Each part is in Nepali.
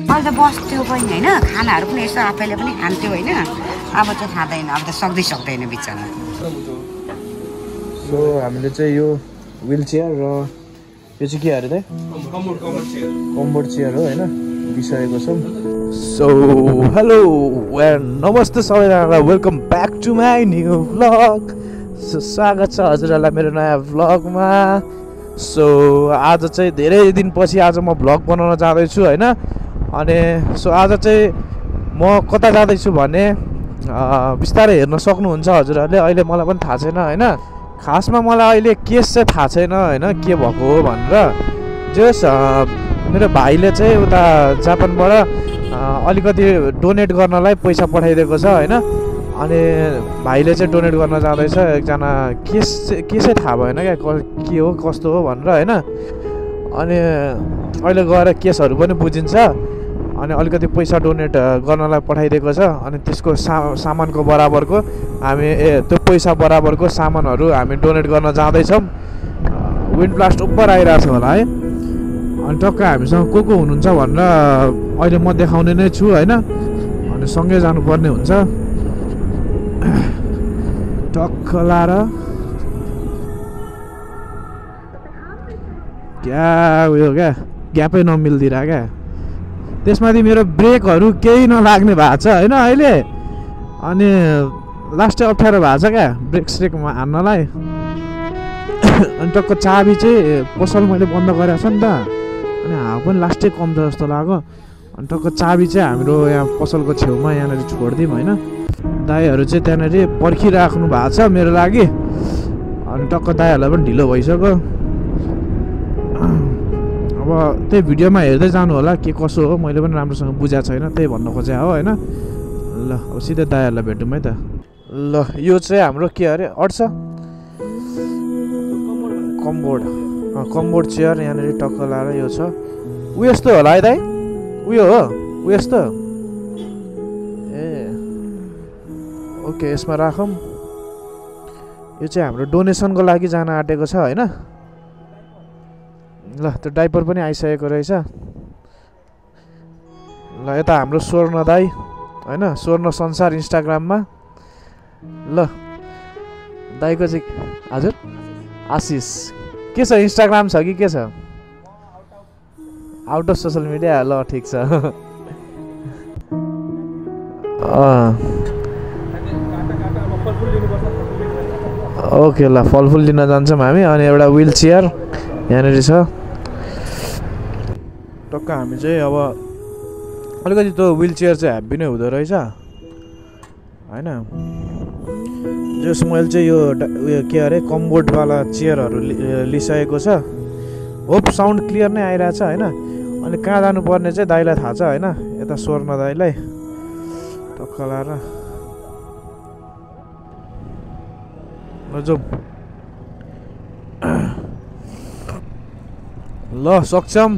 अहिले त बस्थ्यो पनि होइन खानाहरू पनि यसो आफैले पनि खान्थ्यो होइन अब चाहिँ खाँदैन अब त सक्दैन बिचरा सो हामीले चाहिँ यो व्हील चेयर र यो चाहिँ के अरे त कम्बोर्ड चेयर हो होइन दिइसकेको छौँ सो हेलो नमस्ते सबैजनालाई welcome back to my new vlog so स्वागत छ हजुरहरूलाई मेरो नयाँ भ्लगमा सो आज चाहिँ धेरै दिनपछि आज म भ्लग बनाउन जाँदैछु होइन अनि सो आज चाहिँ म कता जाँदैछु भने बिस्तारै हेर्न सक्नुहुन्छ हजुरहरूले अहिले मलाई पनि थाहा छैन होइन खासमा मलाई अहिले केस चाहिँ थाहा छैन होइन के भएको हो भनेर जस मेरो भाइले चाहिँ उता जापानबाट अलिकति डोनेट गर्नलाई पैसा पठाइदिएको छ होइन अनि भाइले चाहिँ डोनेट गर्न जाँदैछ एकजना केसै थाहा भएन क्या के हो कस्तो हो भनेर होइन अनि अहिले गएर केसहरू पनि बुझिन्छ अनि अलिकति पैसा डोनेट गर्नलाई पठाइदिएको छ अनि त्यसको सामानको बराबरको हामी त्यो पैसा बराबरको सामानहरू हामी डोनेट गर्न जाँदैछौँ विन्ड ब्लास्ट उपर आइरहेको छ होला है अनि टक्क हामीसँग को हुनुहुन्छ भनेर अहिले म देखाउने नै छु होइन अनि सँगै जानुपर्ने हुन्छ टक्क लाएर क्या उयो क्या ग्यापै नमिल्दिरह क्या त्यसमाथि मेरो ब्रेकहरू केही नलाग्ने भएको छ होइन अहिले अनि लास्टै अप्ठ्यारो भएको छ क्या ब्रेक स्रेकमा हान्नलाई अनि टक्क चाबी चाहिँ पसल मैले बन्द गरेको छ नि त अनि हावा पनि लास्टै कम छ जस्तो लाग्यो अनि टक्क चाबी चाहिँ हाम्रो यहाँ पसलको छेउमा यहाँनिर छोडिदिउँ होइन दाईहरू चाहिँ त्यहाँनिर पर्खिराख्नु भएको छ मेरो लागि अनि टक्क दाईहरूलाई पनि ढिलो भइसक्यो अब त्यही भिडियोमा हेर्दै जानु होला के कसो हो मैले पनि राम्रोसँग बुझाएको छैन त्यही भन्न खोजेँ हो होइन ल अब सिधै दाईहरूलाई भेटौँ है त ल यो चाहिँ हाम्रो के अरे अट्छ कम्बोर्ड चेयर यहाँनिर टक्क लाएर यो छ ऊ यस्तो होला है दाइ उयो हो ऊ यस्तो ए ओके यसमा राखौँ यो चाहिँ हाम्रो डोनेसनको लागि जान आँटेको छ होइन ल त्यो डाइपर पनि आइसकेको रहेछ ल यता हाम्रो स्वर्ण दाई होइन स्वर्ण संसार इन्स्टाग्राममा ल दाईको चाहिँ हजुर आशिष के छ इन्स्टाग्राम छ कि के छ आउट अफ सोसल मिडिया ल ठिक छ ओके ल फलफुल लिन जान्छौँ हामी अनि एउटा व्हील चेयर यहाँनिर छ टक्क हामी चाहिँ अब अलिकति त्यो व्हील चेयर चाहिँ हेभी नै हुँदो रहेछ होइन जस मैले चाहिँ यो उयो के अरे कम्बोर्डवाला चेयरहरू लिइसकेको छ होप साउन्ड क्लियर नै आइरहेछ होइन अनि कहाँ जानुपर्ने चाहिँ दाइलाई थाहा छ होइन यता स्वर्ण दाइलाई टक्क लाएर जाउँ ल सक्छौँ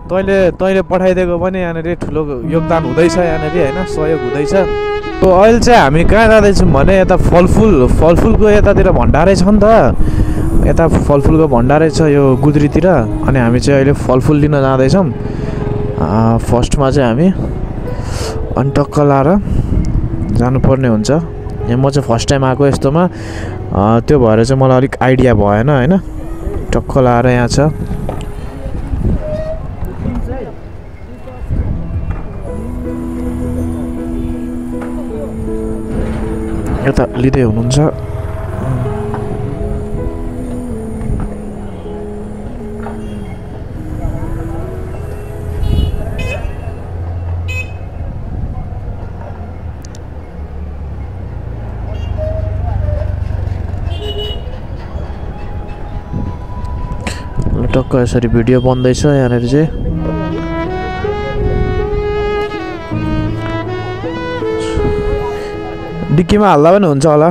तैँले पठाइदिएको पनि यहाँनिर ठुलो योगदान हुँदैछ यहाँनिर होइन सहयोग हुँदैछ तो अहिले चाहिँ हामी कहाँ जाँदैछौँ भने यता फलफुलको यतातिर भण्डारै छ नि त यता फलफुलको भण्डारै छ यो गुद्रीतिर अनि हामी चाहिँ अहिले फलफुल लिन जाँदैछौँ फर्स्टमा चाहिँ हामी अनि टक्क लाएर जानुपर्ने हुन्छ यहाँ म चाहिँ फर्स्ट टाइम आएको यस्तोमा त्यो भएर चाहिँ मलाई अलिक आइडिया भएन होइन टक्क लाएर यहाँ छ यता लिँदै हुनुहुन्छ टक्क यसरी भिडियो बन्दैछ यहाँनिर चाहिँ डिक्कीमा हाल्दा पनि हुन्छ होला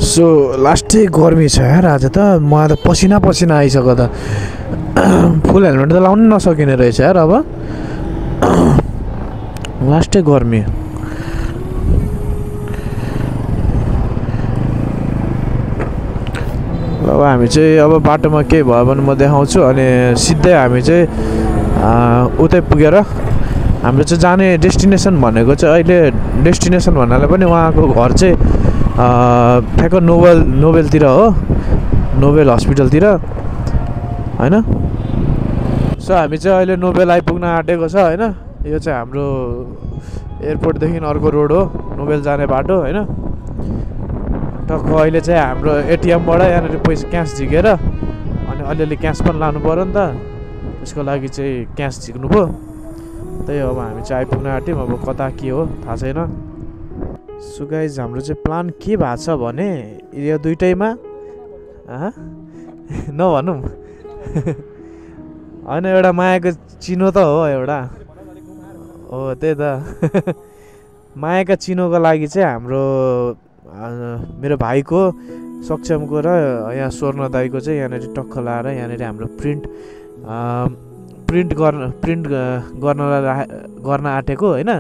सो लास्टै गर्मी छ यार आज त मलाई त पसिना आइसक्यो त फुल हेलमेट त लाउनु नसकिने रहेछ यार अब लास्टै गर्मी अब हामी चाहिँ अब बाटोमा केही भयो भने म देखाउँछु अनि सिधै हामी चाहिँ उतै पुगेर हाम्रो चाहिँ जाने डेस्टिनेसन भनेको चाहिँ अहिले डेस्टिनेसन भन्नाले पनि उहाँको घर चाहिँ ठ्याक्क नोबेलतिर हो, नोबेल हस्पिटलतिर हैन। सो हामी चाहिँ अहिले नोबेल आइपुग्न आँटेको छ हैन। यो चाहिँ हाम्रो एयरपोर्टदेखि अर्को रोड हो, नोबेल जाने बाटो हैन। टक्क अहिले चाहिँ हाम्रो एटिएमबाट यहाँनिर पैसा क्यास झिकेर अनि अलिअलि क्यास पनि लानु पऱ्यो नि त, त्यसको लागि चाहिँ क्यास झिक्नु पो। त्यही अब हामी चाहिँ आइपुग्न आँट्यौँ। अब कता के हो थाहा छैन। सो गाइज हाम्रो चाहिँ प्लान के भएको छ भने यो दुइटैमा नभनौँ होइन, एउटा मायाको चिनो त हो, एउटा हो त्यही त मायाका चिनोको लागि चाहिँ हाम्रो मेरो भाइको सक्षमको र यहाँ स्वर्ण दाईको चाहिँ यहाँनिर टक्क लाएर यहाँनिर हाम्रो प्रिन्ट गर्न आँटेको होइन।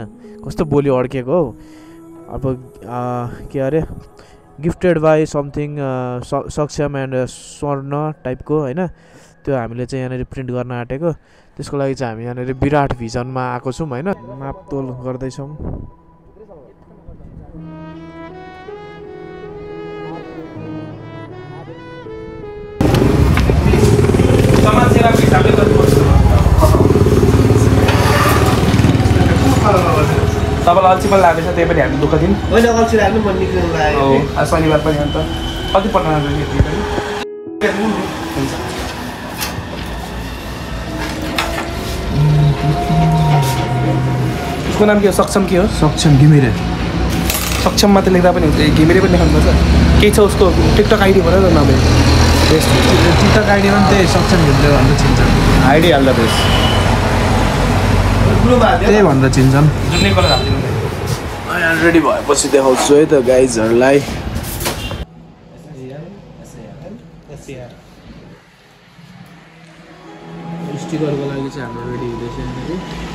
कस्तो बोली अड्केको हौ। अब के अरे गिफ्टेड बाई समथिङ सक्षम एन्ड स्वर्ण टाइपको होइन, त्यो हामीले चाहिँ यहाँनिर प्रिन्ट गर्न आँटेको। त्यसको लागि चाहिँ हामी यहाँनिर विराट भिजनमा आएको छौँ होइन, मापतोल गर्दैछौँ। तपाईँलाई अल्छी पनि लागेको छ, त्यही पनि हामी दुःख दिउँ होइन। अल्छी लाग्नु पनि निक्लिनु लाग्यो शनिबार पनि अन्त कति पल्ट हुन्छ। उसको नाम के हो? सक्षम के हो? सक्षम घिमिरे। सक्षम मात्रै लेख्दा पनि हुन्छ, घिमिरे पनि लेख्नुपर्छ। केही छ उसको टिकटक आइडी भन न नभए टिकटक आइडीमा पनि त्यही सक्षम घिमिरे भनेर चिन्छन्। आइडी हाल्दा बेस त्यही भनेर चिन्छन्। जुनै कलर हालिदिनु रेडी भएपछि देखाउँछु है त गाइजहरूलाई। स्टिकरको लागि चाहिँ हाम्रो रेडी हुँदैछ यहाँनिर।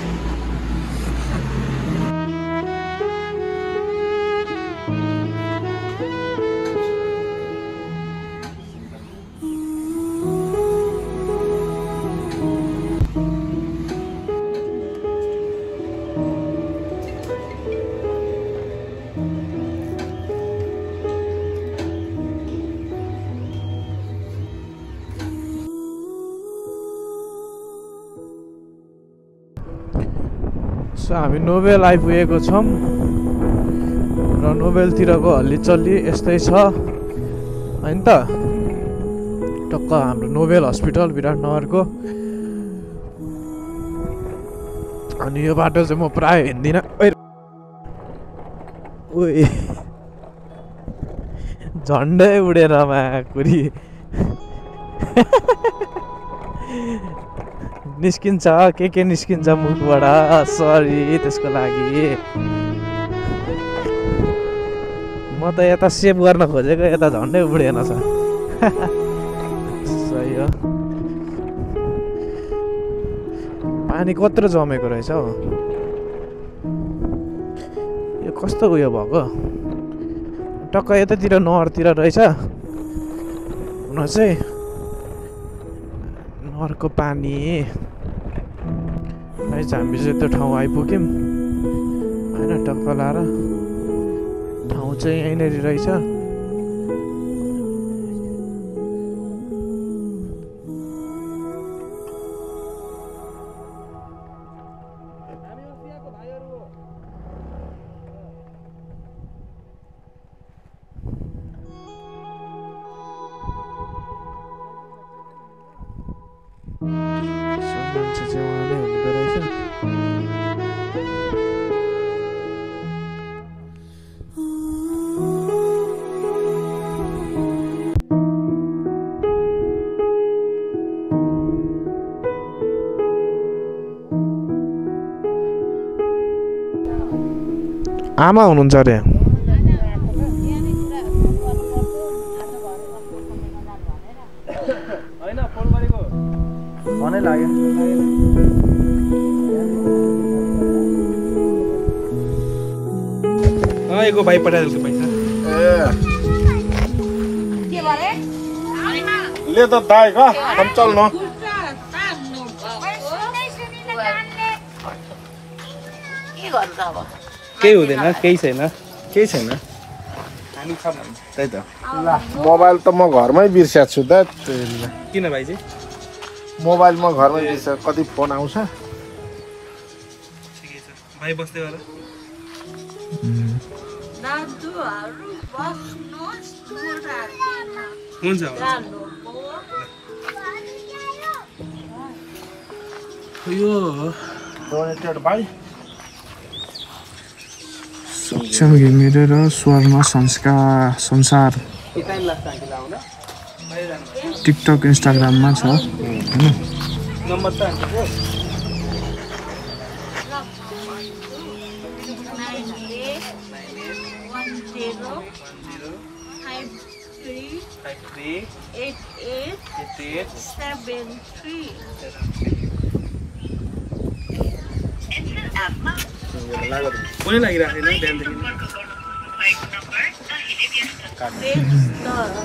सो हामी नोबेल आइपुगेको छौँ र नोबेलतिरको हल्लीचल्ली यस्तै छ होइन त। टक्क हाम्रो नोबेल हस्पिटल विराटनगरको। अनि यो बाटो चाहिँ म प्राय हिँड्दिनँ। उयो झन्डै उडेर माकुरी निस्किन्छ के निस्किन्छ मुखबाट। सरी त्यसको लागि। म त यता सेभ गर्न खोजेको, यता झन्डै उडेन छ। सही हो। पानी कत्रो जमेको रहेछ हौ। यो कस्तो उयो भएको टक्क यतातिर नहरतिर रहेछ हुन चाहिँ। नहरको पानी है चाहिँ हामी चाहिँ त्यो ठाउँ आइपुग्यौँ होइन। टक्क लाएर ठाउँ चाहिँ यहीँनिर रहेछ। मान्छे चाहिँ उहाँले हुँदो रहेछ। आमा हुनुहुन्छ अरे। मनै लाग्यो। भाइ पठाइदिएको पैसा। के भरे? ले त दाइ का हम चल न केही हुँदैन केही छैन केही छैन हामी छ भन्छ त्यही त ल मोबाइल त म घरमै बिर्स्या छु त किन भाइ चाहिँ मोबाइल म घरमै बिर्स्या कति फोन आउँछ ठिकै छ भाइ बस्दै होला हुन्छ यो डोनेटेड भाइ सक्षम घिमिरे र स्वर्ण संसार टाइम लाग्छ हामीलाई आउन टिकटक इन्स्टाग्राममा छ हैन नम्बर छ हामीको 88 कुनै लागिराखेन बिहानदेखि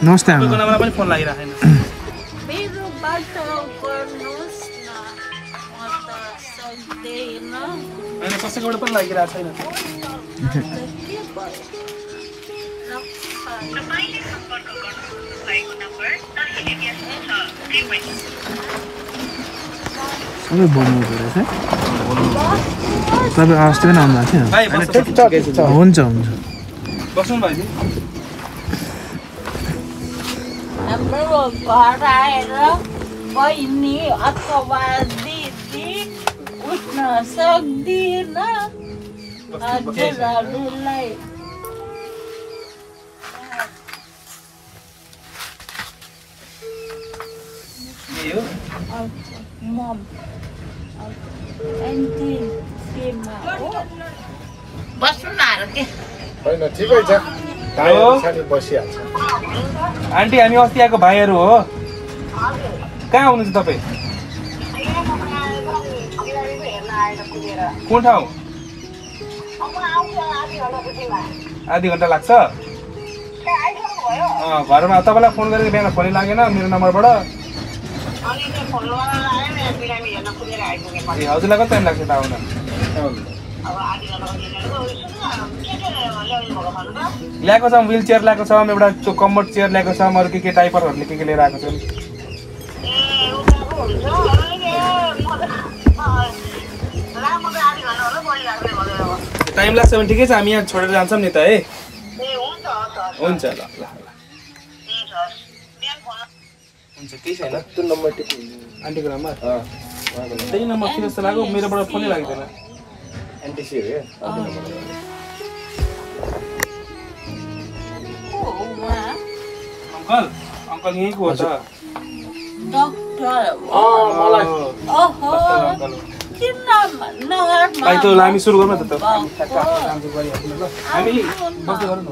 नमस्ते आमा तपाईँको नम्बरमा पनि फोन लागिराखेन मेरो बाटो गर्नुहोस् न म त सक्दैन होइन कसैकोबाट पनि लागिरहेको छैन के भयो तपाईले सम्पर्क गर्नु भएको नम्बर अहिले व्यस्त छ कृपया सबै बोल्नु रहेछ तपाईँ अस्ति पनि आउनु भएको भाइ थियो हुन्छ हुन्छ बस्नु भाइजी हाम्रो घर आएर बहिनी अथवा दिदी उठ्न सक्दिन हजुरहरूलाई मम बस्नु न आएर के होइन ठिकै छ दाइहरु सानी बसिहाल्छ आन्टी हामी अस्ति आएको भाइहरू हो कहाँ हुनुहुन्छ तपाईँ कुन ठाउँ आधी घन्टा लाग्छ घरमा तपाईँलाई फोन गरेको बिहान फोनै लागेन मेरो नम्बरबाट ए हजुरलाई कति टाइम लाग्छ त आउन ल्याएको छौँ व्हिल चेयर ल्याएको छौँ एउटा त्यो कम्बोर्ड चेयर ल्याएको छौँ अरू के टाइपरहरूले के लिएर आएको छौँ टाइम लाग्छ भने ठिकै छ हामी यहाँ छोडेर जान्छौँ नि त है हुन्छ ल ल हुन्छ केही छैन त्यो नम्बर टिप्नु आन्टीको नम्बर त्यही नम्बर थियो जस्तो लाग्यो मेरोबाट फोनै लाग्दैन एनटिसी हो यो अङ्कल अङ्कल यहीँको हो त डक्टर मलाई ओहो किन नगरमा भाइ त हामी सुरु गरौँ न त भएको? हामी बस्दै गरौँ न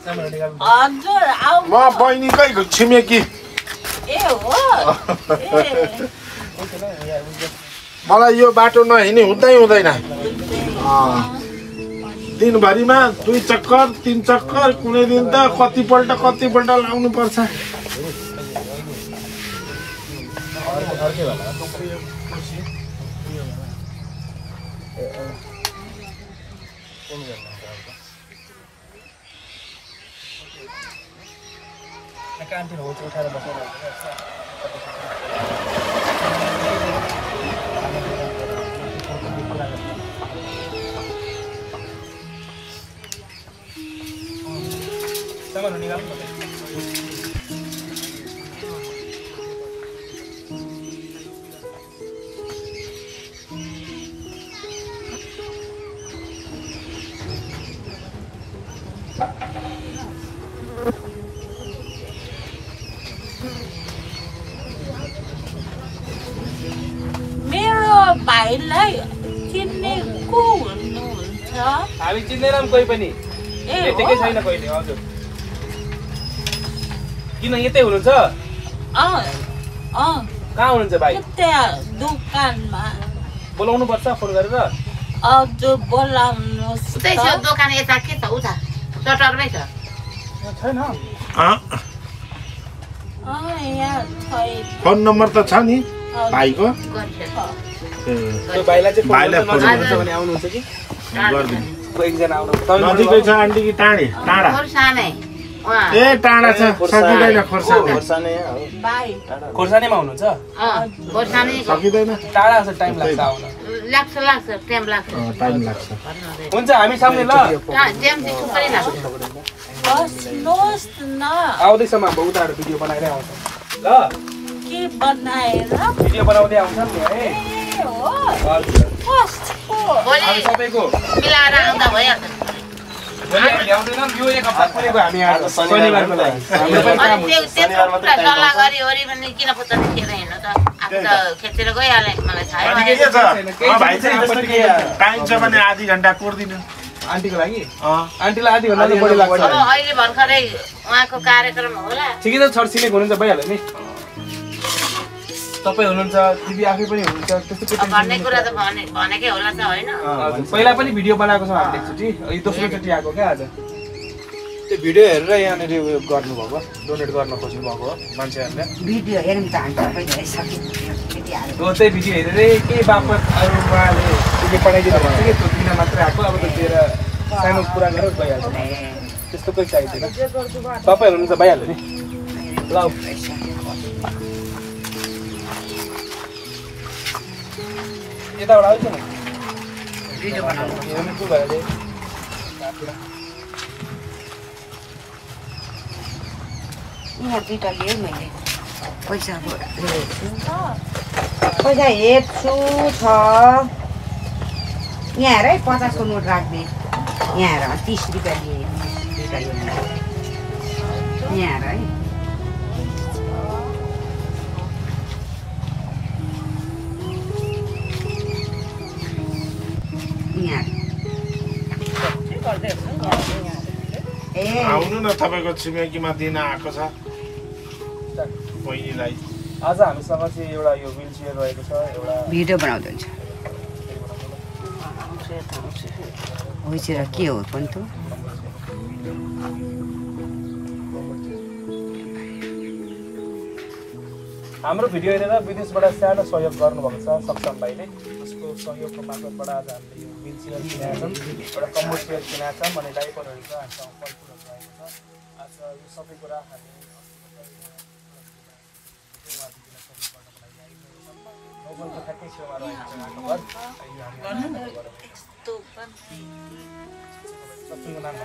हजुर आउ म बहिनीकै छिमेकी ए हो ए मलाई यो बाटो नहिँड्ने हुँदैन दिनभरिमा 2 चक्कर 3 चक्कर कुनै दिन त कतिपल्ट लाउनु पर्छ उठाएर सामानहरू निकाल्नु मेरो भाइलाई चिन्ने को हुनुहुन्छ हामी चिन्दैनौँ कोही पनि ए भेटेकै छैन कहिले हजुर किन यतै हुनुहुन्छ कहाँ हुनुहुन्छ भाइ त्यहाँ दोकानमा बोलाउनु पर्छ फोन गरेर हजुर बोलाउनुहोस् उतै छ दोकान यता के छ उता चटरमै छ छैन यहाँ छैन। फोन नम्बर त छ नि भाइको भाइलाई चाहिँ भाइलाई फोन गर्नुहुन्छ भने आउनुहुन्छ कि गरिदिनु एकजना आउनु नजिकै छ आन्टी कि टाढा ए टाढा छ सकिँदैन खोर्सानीमा हुनुहुन्छ सकिँदैन टाढा छ टाइम लाग्छ आउन टाइम लाग्छ हुन्छ हामी सामने ल बस्नुहोस् न। आउँदैछ म उताबाट भिडियो बनाएर आउँछ ल के बनाएर? भिडियो बनाउँदै आउँछ नि है ए हो हजुर कस्तो? हामी सबैको मिलाएर आउँदा भइहाल्छ। भोलि हामी ल्याउँदैनौँ यो एक हप्ता पुगेको हामी आज शनिबारको लागि हाम्रो पनि काम हुन्छ त्यत्रो कुरा सल्लाह गरी पनि किन पत्ता निस्केर हिँड्नु त आफू त खेतेर गइहाले मलाई थाहा अनि के छ भाइ चाहिँ टाइम छ भने आधी घन्टा कोर्दिनु आन्टीको लागि आन्टीलाई आधी घन्टा चाहिँ बढी लाग्छ अब अहिले भर्खरै उहाँको कार्यक्रम होला। ठिकै छ छरछिमेक हुनुहुन्छ भइहाल्यो नि तपाईँ हुनुहुन्छ दिदी आफै पनि हुनुहुन्छ त्यस्तो भन्ने कुरा त भनेकै होला त होइन। पहिला पनि भिडियो बनाएको छौँ हामीले एकचोटि यो दोस्रोचोटि आएको क्या आज त्यो भिडियो हेरेर यहाँनिर उयो गर्नुभएको डोनेट गर्न खोज्नु भएको हो मान्छेहरूले भिडियो हेर्नु त हामी सबै सकिहाल्यो हो त्यही भिडियो हेरेरै केही बापत अरू उहाँले के पठाइदिनु भएको थियो कि त्यो दिन मात्रै आएको अब त दिएर सानो कुरा गरेर गइहाल्छ त्यस्तो कोही चाहिँदैन तपाईँहरू हुनुहुन्छ भइहाल्यो नि ल यताबाट आउँछ नि भिडियो बनाउनु हेर्नु को भयो अरे यहाँ दुईवटा लिएँ मैले पैसा हेर्छु छ यहाँ हेर है 50 को नोट राख्ने यहाँ हेर 30 रुपियाँ लिएँ दुईवटा लिएँ यहाँ हेर है आउनु न तपाईँको छिमेकीमा दिन आएको छ बहिनीलाई आज हामीसँग चाहिँ एउटा यो व्हील चेयर रहेको छ एउटा भिडियो बनाउँदै हुन्छ होइसेर के हो पनि त हाम्रो भिडियो हेरेर विदेशबाट सानो सहयोग गर्नुभएको छ सक्षम भाइले उसको सहयोगको मार्फतबाट आज हामीले यो व्हील चेयर किनेका छौँ एउटा कम्बोर्ड चेयर किनेका छौँ अनि डाइपरहरू छ हामीसँग फलफुलहरू रहेको छ आज यो सबै कुरा हामी नोबलको ठ्याक्कै छेउमा रहेको छ उहाँको घर यो हामी सबैको नाम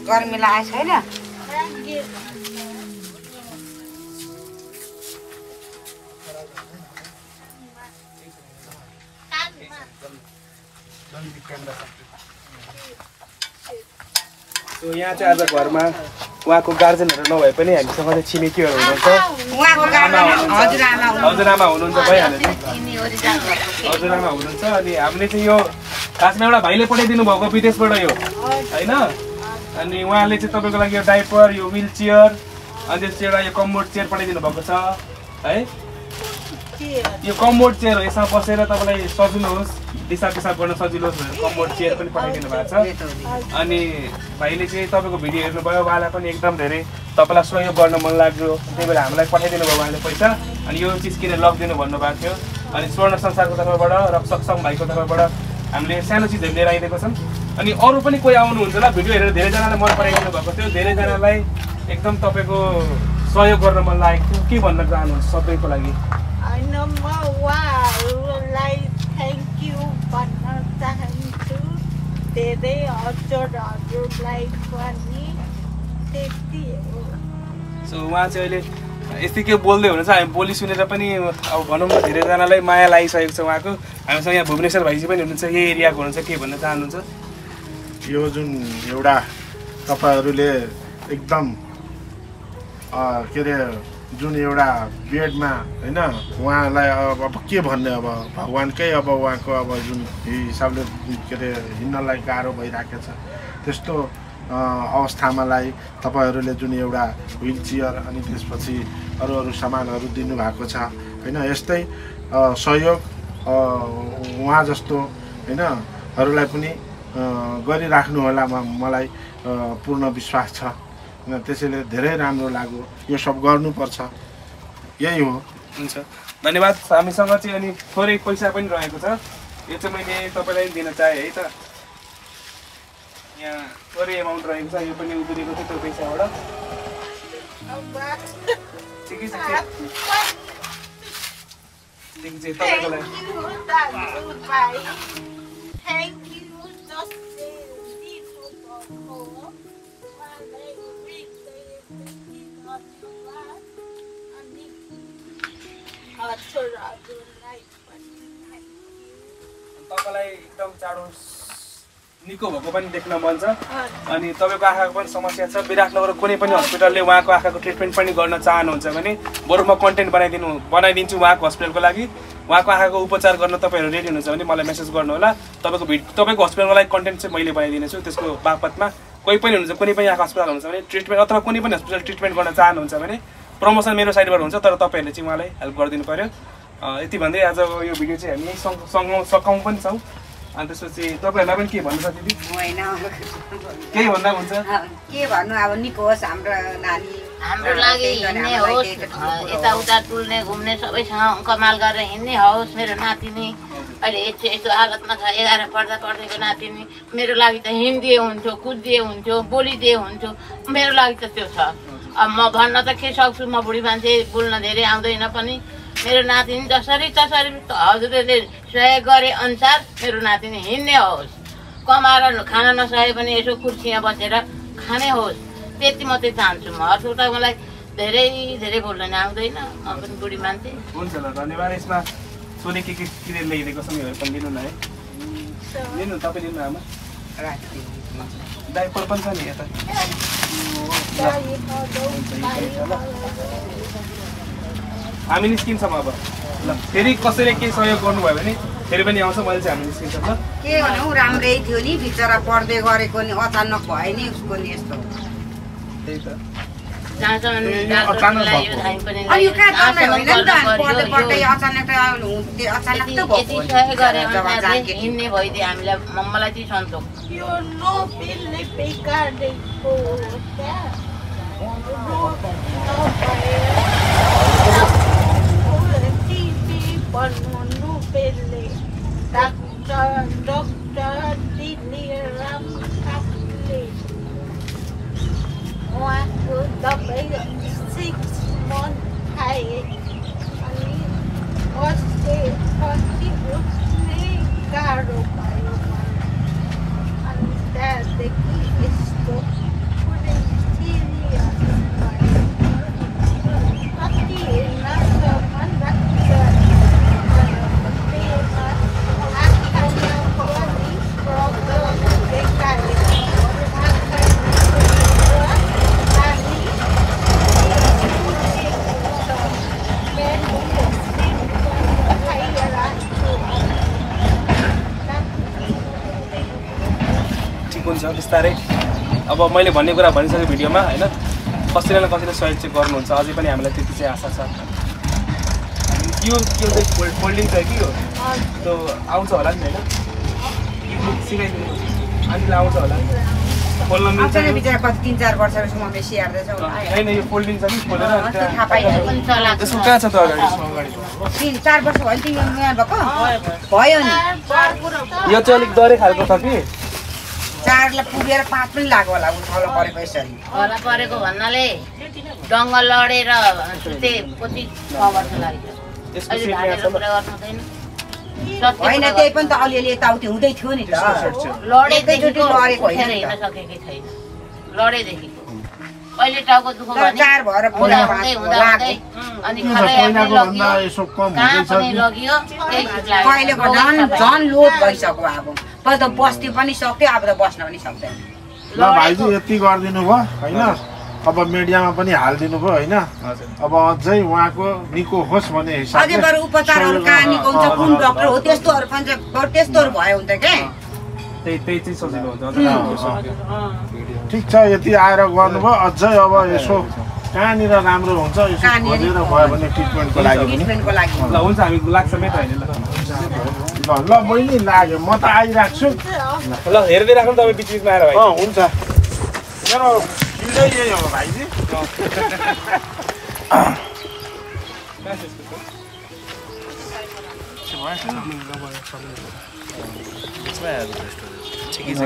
गर्मी लागेको छैन यहाँ चाहिँ आज घरमा उहाँको गार्जेनहरू नभए पनि हामीसँग चाहिँ छिमेकीहरू हुनुहुन्छ हजुरआमा हुनुहुन्छ भइहाल्यो नि हजुरआमा हुनुहुन्छ अनि हामीले चाहिँ यो खासमा एउटा भाइले पठाइदिनु भएको विदेशबाट यो होइन अनि उहाँले चाहिँ तपाईँको लागि यो डाइपर यो व्हील चेयर अनि त्यसपछि एउटा यो कम्बोर्ड चेयर पठाइदिनु भएको छ है यो कम्बोर्ड चेयर हो यसमा बसेर तपाईँलाई सजिलो होस् दिसा पिसाब गर्न सजिलो होस् भनेर कम्बोर्ड चेयर पनि पठाइदिनु भएको छ अनि भाइले चाहिँ तपाईँको भिडियो हेर्नुभयो उहाँलाई पनि एकदम धेरै तपाईँलाई सहयोग गर्न मन लाग्यो त्यही भएर हामीलाई पठाइदिनु भयो उहाँले पैसा अनि यो चिज किनेर लगिदिनु भन्नुभएको थियो अनि स्वर्ण संसारको तर्फबाट र सक्षम भाइको तर्फबाट हामीले सानो चिजहरू लिएर आइदिएको छौँ अनि अरू पनि कोही आउनुहुन्छ होला भिडियो हेरेर धेरैजनालाई मन पराइदिनु भएको थियो धेरैजनालाई एकदम तपाईँको सहयोग गर्न मन लागेको थियो के भन्न चाहनुहुन्छ सबैको लागि होइन म उहाँहरूलाई थ्याङ्क यू भन्न चाहन्छु धेरै हजुरहरूलाई पनि त्यति हो सो उहाँ चाहिँ अहिले यस्तै के बोल्दै हुनुहुन्छ हामी बोली सुनेर पनि अब भनौँ न धेरैजनालाई माया लागिसकेको छ उहाँको हामीसँग यहाँ भुवनेश्वर भाइजी पनि हुनुहुन्छ यही एरियाको हुनुहुन्छ के भन्न चाहनुहुन्छ यो जुन एउटा तपाईँहरूले एकदम के अरे जुन एउटा बेडमा होइन उहाँलाई अब के भन्ने अब भगवान्कै अब उहाँको अब जुन हिसाबले के अरे हिँड्नलाई गाह्रो भइरहेको छ त्यस्तो अवस्थामालाई तपाईँहरूले जुन एउटा व्हिल चेयर अनि त्यसपछि अरू सामानहरू दिनुभएको छ होइन यस्तै सहयोग उहाँ जस्तो हैनहरूलाई पनि गरिराख्नु होला मलाई पूर्ण विश्वास छ त्यसैले धेरै राम्रो लाग्यो यो सब गर्नुपर्छ यही हो हुन्छ धन्यवाद हामीसँग चाहिँ अनि थोरै पैसा पनि रहेको छ यो चाहिँ मैले तपाईलाई दिन चाहे है त यहाँ थोरै एमाउन्ट रहेको छ यो पनि उब्रिएको थियो त्यो पैसाबाट ठिकै छ तपाईँको लागि तपाईँलाई एकदम चाँडो निको भएको पनि देख्न मन छ अनि तपाईँको आँखाको पनि समस्या छ विराटनगर कुनै पनि हस्पिटलले उहाँको आँखाको ट्रिटमेन्ट पनि गर्न चाहनुहुन्छ भने बरु म कन्टेन्ट बनाइदिन्छु उहाँको हस्पिटलको लागि उहाँको आँखाको उपचार गर्न तपाईँहरू रेडी हुनुहुन्छ भने मलाई मेसेज गर्नु होला तपाईँको हस्पिटलको लागि कन्टेन्ट चाहिँ मैले बनाइदिनेछु त्यसको बापतमा कोही पनि हुनुहुन्छ कुनै पनि आँखा अस्पताल हुनुहुन्छ भने ट्रिटमेन्ट अथवा कुनै पनि हस्पिटल ट्रिटमेन्ट गर्न चाहनुहुन्छ भने प्रमोसन मेरो साइडबाट हुन्छ तर तपाईँहरूले चाहिँ उहाँलाई हेल्प गरिदिनु पर्यो यति भन्दै आज यो भिडियो चाहिँ हामी सकाउँ पनि छौँ अनि त्यसपछि तपाईँहरूलाई पनि के भन्नु छ दिदी होइन केही भन्दा हुन्छ के भन्नु अब निको होस् हाम्रो नानी हाम्रो लागि हिँड्ने होस् यताउता डुल्ने घुम्ने सबैसँग कमाल गरेर हिँड्ने होस् मेरो नातिनी अहिले यस्तो हालतमा छ 11 पढ्दा पढ्दैको नातिनी मेरो लागि त हिँड्दिए हुन्थ्यो कुद्दिए हुन्थ्यो बोलिदिए हुन्थ्यो मेरो लागि त त्यो छ अब म भन्न त के सक्छु म बुढी मान्छे बोल्न धेरै आउँदैन पनि मेरो नातिनी जसरी तसरी हजुरले सहयोग गरे अनुसार मेरो नातिनी हिँड्ने होस् कमाएर खान नसके पनि यसो कुर्सीमा बसेर खाने होस् त्यति मात्रै चाहन्छु म अरू त मलाई धेरै धेरै बोल्न आउँदैन म पनि बुढी मान्छे हुन्छ ल धन्यवाद यसमा सोले के ल्याइदिएको छ मेरो पनि लिनु न है लिनु तपाईँ लिनु आमा डाइपर पनि छ नि यता हामी निस्किन्छौँ अब ल फेरि कसैले केही सहयोग गर्नुभयो भने फेरि पनि आउँछ मैले चाहिँ हामी निस्किन्छौँ ल के भनौँ राम्रै थियो नि बिचरा पढ्दै गरेको नि अचानक भयो नि उसको नि यस्तो त्यही त अनि यो कहाँ जाने होइन नि त पढ्दै पढ्दै अचानक त भएको हिँड्ने भइदियो हामीलाई मलाई चाहिँ सन्तोष यो नोबेलले बेकारेको भन्नु नोबेलले डाक्टर दिलीराम काफले उहाँको दबाई 6 month खाए अनि अस्ति उठ्ने गाह्रो भयो अनि त्यहाँदेखि यस्तो पुरै सिरियस भयो कति हेर्नसम्म डाक्टर हुन्छ बिस्तारै अब मैले भन्ने कुरा भनिसकेँ भिडियोमा होइन कसैले न कसैले सहयोग चाहिँ गर्नुहुन्छ अझै पनि हामीलाई त्यति चाहिँ आशा छ यो चाहिँ फोल्डिङ छ कि हो त्यो आउँछ होला नि होइन सिकाइदिनु अलिकति आउँछ होला खोल्न मिल्छ कति 3-4 वर्षसम्म बेसी हेर्दैछ होइन यो फोल्डिङ छ कि खोलेर यसको कहाँ छ त अगाडि 3-4 वर्ष भयो तिमी नयाँ भएको भयो नि यो चाहिँ अलिक डरै खालको छ कि 4लाई पुगेर 5 पनि लाग्यो होला उठाउन परेको यसरी होला परेको भन्नाले डङ्ग लडेर सुतेपछि 6 वर्ष लाग्यो होइन त्यही पनि त अलिअलि यताउति हुँदै थियो नि त लडेदेखिको हिँड्न सकेकै छैन लडेदेखिको अहिले टाउको दुःख भने 4 भएर हुँदै अनि लगियो कहिलेको झन् लोड भइसक्यो अब पहिला त बस्नु पनि सक्थ्यो अब त बस्न पनि सक्दैन ल भाइजी यति गरिदिनु भयो होइन अब मिडियामा पनि हालिदिनु भयो होइन अब अझै उहाँको निको होस् भन्ने अझै हिसाबले बरु उपचारहरू कहाँ निकाउँछ कुन डक्टर हो त्यस्तोहरू पनि त्यस्तोहरू भयो हुन्छ के त्यही चाहिँ सजिलो हुन्छ ठिक छ यति आएर गर्नुभयो अझै अब यसो कहाँनिर राम्रो हुन्छ यसो खोजेर भयो भने ट्रिटमेन्टको लागि पनि ल हुन्छ हामी लाग्छ मेट होइन ल ल बहिनी लाग्यो म त आइराख्छु ल हेर्दै राख्नु तपाईँ बिच बिचमा आएर भाइ हुन्छ मेरो फिल्डै यही हो भाइजी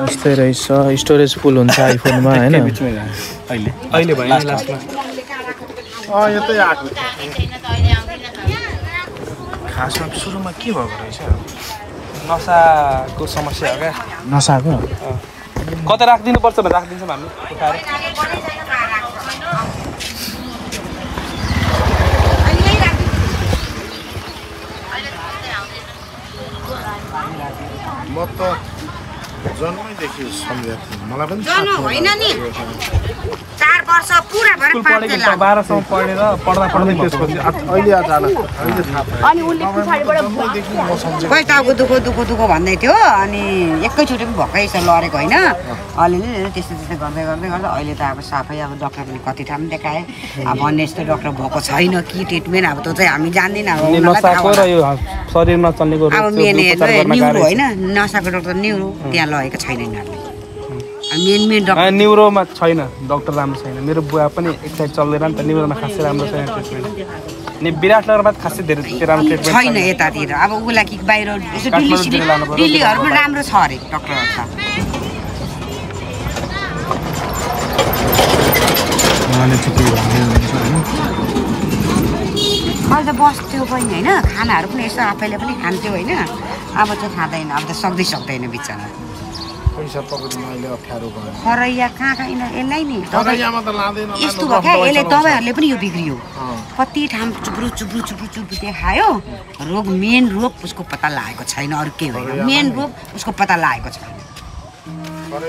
यस्तै रहेछ स्टोरेज फुल हुन्छ आइफोनमा होइन अहिले भयो लास्टमा यतै आएको खासमा सुरुमा के भएको रहेछ नसाको समस्या हो क्या नसाको कतै राखिदिनुपर्छ भने राखिदिन्छौँ हामी उठाएर म त जन्मैदेखि सम्झेको थिएँ मलाई पनि जन्म होइन नि 4 वर्ष पुरा भएर स्कुल पढेको 12 सम्म पढेर पढ्दै त्यसपछि अहिले अचानक अहिले थाहा पाएँ अनि उनले पछाडिबाट म सम्झेको खोइ टाउको दुखो भन्दै थियो अनि एकैचोटि पनि भएकै छ लडेको होइन अलिअलि त्यस्तो गर्दै अहिले त अब सबै अब डक्टर पनि कति ठाउँ देखाएँ अब भन्ने यस्तो डक्टर भएको छैन कि ट्रिटमेन्ट अब त्यो चाहिँ हामी जान्दैन अब नसाको र यो शरीर नचल्नेको अब मेन न्युरो होइन नसाको डक्टर न्युरो त्यहाँ लगेको छैन यिनीहरूले मेन डक्टर न्युरोमा छैन डक्टर राम्रो छैन मेरो बुवा पनि एक साइड चल्दैन नि त न्युरोमा खासै राम्रो छैन ट्रिटमेन्ट अनि विराटनगरमा खासै धेरै राम्रो ट्रिटमेन्ट छैन यतातिर अब उसलाई कि बाहिर यसो दिल्लीहरू पनि राम्रो छ अरे डक्टरहरू छ अहिले त बस्थ्यो पनि होइन खानाहरू पनि यसो आफैले पनि खान्थ्यो होइन अब चाहिँ खाँदैन अब त सक्दैन बिचरा पैसा पक्रिनु अहिले अप्ठ्यारो भयो खरैया कहाँ यसलाई नि खरैयामा त लाँदैन यस्तो भयो क्या यसले दबाईहरूले पनि यो बिग्रियो कति ठाउँ चुब्रु देखायो रोग मेन रोग उसको पत्ता लागेको छैन अरू के होइन मेन रोग उसको पत्ता लागेको छैन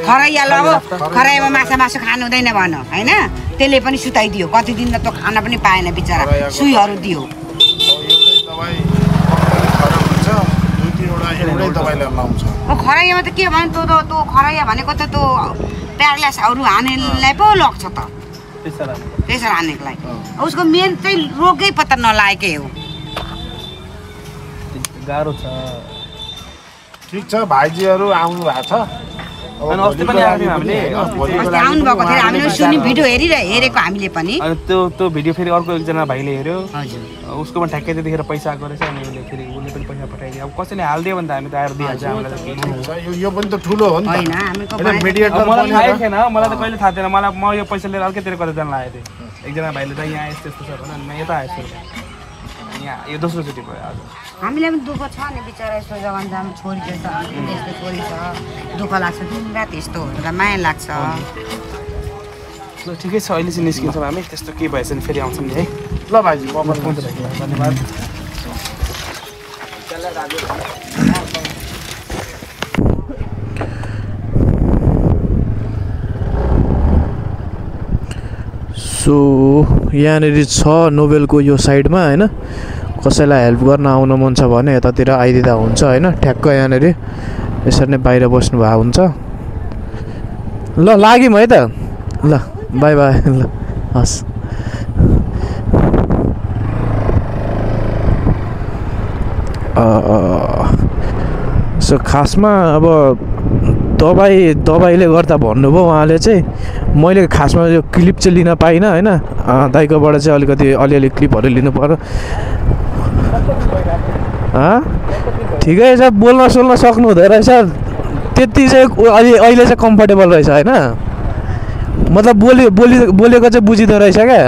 खरैया लगाऊ खरैयामा मासु खानु हुँदैन भन होइन त्यसले पनि सुताइदियो कति दिन त त्यो खान पनि पाएन बिचरा सुईहरू दियो खरैयामा त के भन्यो त्यो खरैया भनेको त त्यो प्यारालाइसहरू हानेलाई पो लग्छ त प्रेसर हानेको लागि उसको मेन चाहिँ रोगै पत्ता नलागेकै हो गाह्रो छ ठिक छ भाइजीहरू आउनु भएको छ अनि अस्ति पनि आएको हामीले आउनु भएको थियो हामीले सुनि भिडियो हेरेको हामीले पनि अनि त्यो भिडियो फेरि अर्को एकजना भाइले हेऱ्यो हजुर उसकोमा ठ्याक्कै त्यतिखेर पैसा आएको रहेछ अनि उसले फेरि उसले पनि पैसा पठाइदियो अब कसैले हालिदियो भने त हामी त आएर दिइहाल्छ हामीलाई यो पनि त ठुलो हो नि होइन मलाई थाहै थिएन मलाई त कहिले थाहा थिएन मलाई म यो पैसा लिएर अर्कैतिर कतै जान लागेको थिएँ एकजना भाइले त यहाँ यस्तो छ भने म यता आएछु यहाँ यो दोस्रोचोटि भयो आज हामीलाई पनि दुःख छ नि बिचरा यस्तो जग्गामा जानु छोरी छ यस्तो छोरी छ दुःख लाग्छ दिनरात यस्तो माया लाग्छ ल ठिकै छ अहिले चाहिँ निस्किन्छौँ हामी त्यस्तो केही भएछ भने फेरि आउँछौँ नि है ल भाइजी म पनि धन्यवाद सो यहाँनिर छ नोबेलको यो साइडमा होइन कसैलाई हेल्प गर्न आउनु मन छ भने यतातिर आइदिँदा हुन्छ होइन ठ्याक्क यहाँनिर यसरी नै बाहिर बस्नु भएको हुन्छ ल लाग्यौँ है त ल बाई बाई ल हस् सो खासमा अब दबाईले गर्दा भन्नुभयो उहाँले चाहिँ मैले खासमा यो क्लिप चाहिँ लिन पाइनँ होइन दाइकोबाट चाहिँ अलिकति अलिअलि क्लिपहरू लिनु पर्यो ठिकै छ बोल्न सक्नु हुँदो रहेछ त्यति चाहिँ अहिले चाहिँ कम्फर्टेबल रहेछ होइन मतलब बोलेको चाहिँ बुझिँदो रहेछ क्या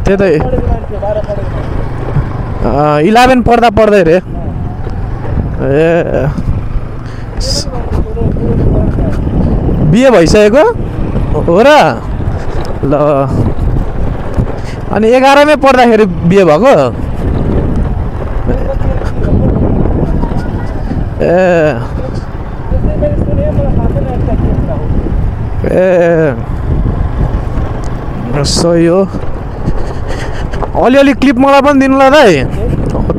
त्यतै 11 पढ्दै रे ए बिहे भइसकेको हो र ल अनि 11 मै पढ्दाखेरि बिहे भएको सही हो अलिअलि क्लिप मलाई पनि दिनु ल दाइ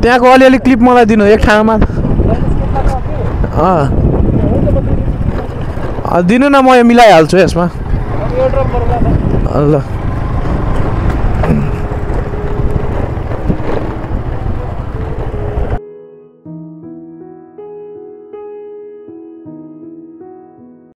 त्यहाँको अलिअलि क्लिप मलाई दिनु एक ठाउँमा दिनु न म यो मिलाइहाल्छु यसमा ल